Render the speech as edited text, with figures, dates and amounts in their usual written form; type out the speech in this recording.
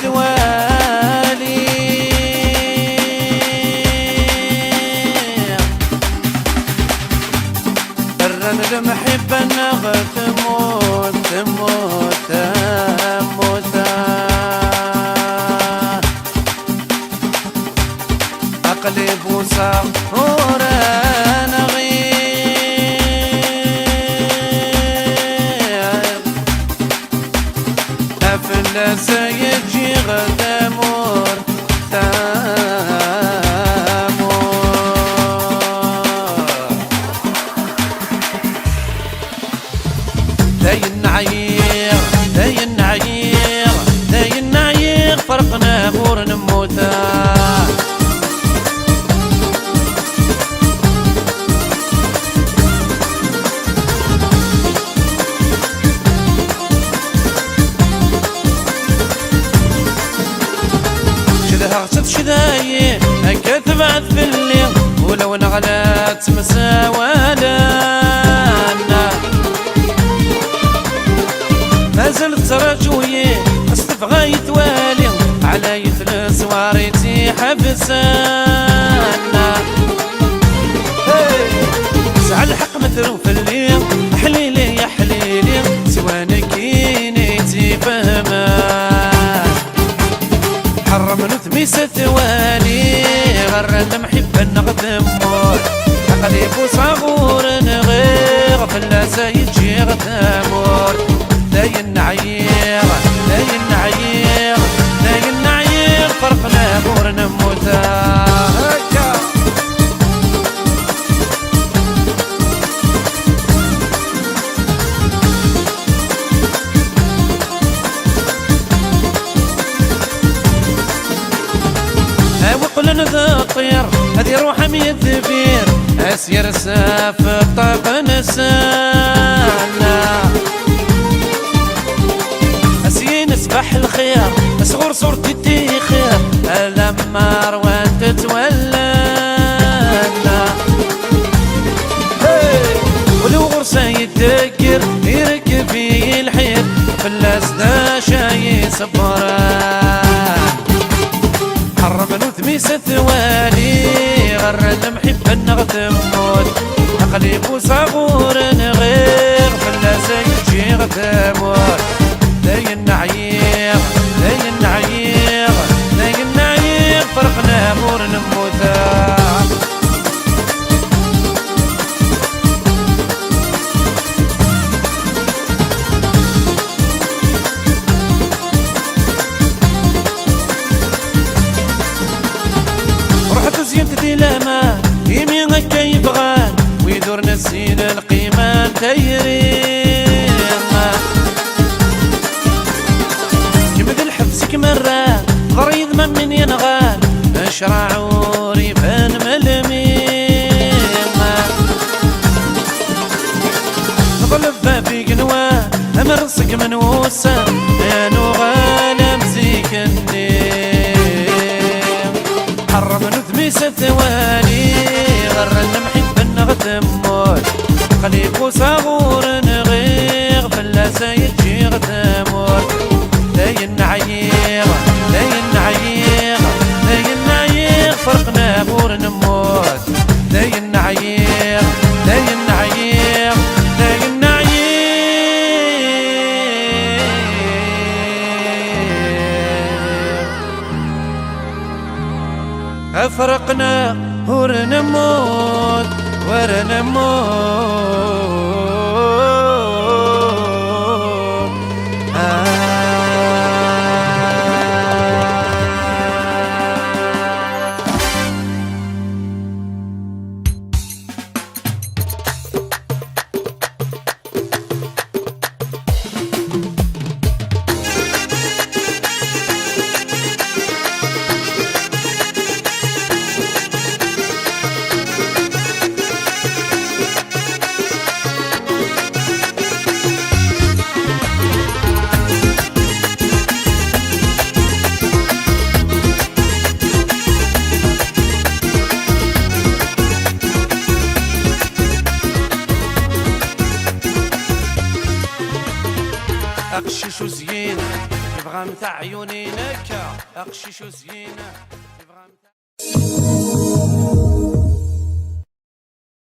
توالي الرن المحبة نغ تموت تموت تموت أقلب وصغور لا سيجي غدامور تامور داين نعير داين نعير داين نعير فرقنا غور نموتا غشت شدايي هكا تبعت في الليل ولو نغلات مساوانا ما زلت تراجوي اصطف غاية والي على يثلث واريتي حبسانا سعى الحق مثلو في الليل حليلي يا حليلي سوانك نيتي فهمان حرم نثميس ثواني غرن محبا نخدم موت أقلب وصغور نغير فلاسة يجي غتامور داين نعير داين نعير داين نعير فرقنا غور نموتا وقل ذا الطير هذي روحها مية ذبير اسير ساف الطاق نسانا اسي نسبح الخير صغور صورتي تي خير لما روان تتولانا ولو غرسة يتذكر يركب فيه الحير فلاس دا شاي صبران حرم نثميس ثوالي غرن محبا نغتم موت أقلب وصغور نغير فلاسة يجي غتامور داين نعير داين نعير داين نعير فرقنا مور نموتا زينت ديلاما يمين هكا يبغان ويدور نسين القيمة تيريما يمد الحبس كمرة غريض من ينغان اشرع وريفان ملميما نظلب بابي قنوة امرسك من وسا انو غالم زيك النيم حرم نثميس ثواني غرن محب نغتم موت قليب وصغور نغير فلاسة يجي غتامور داين نعير داين نعير داين نعير فرقنا غور نموت داين نعير داين نعير داين نعير أفرقنا ورنموت ورنموت أقشش زين تبغى متاع عيوني نكا اقشش وزينه تبغى متاع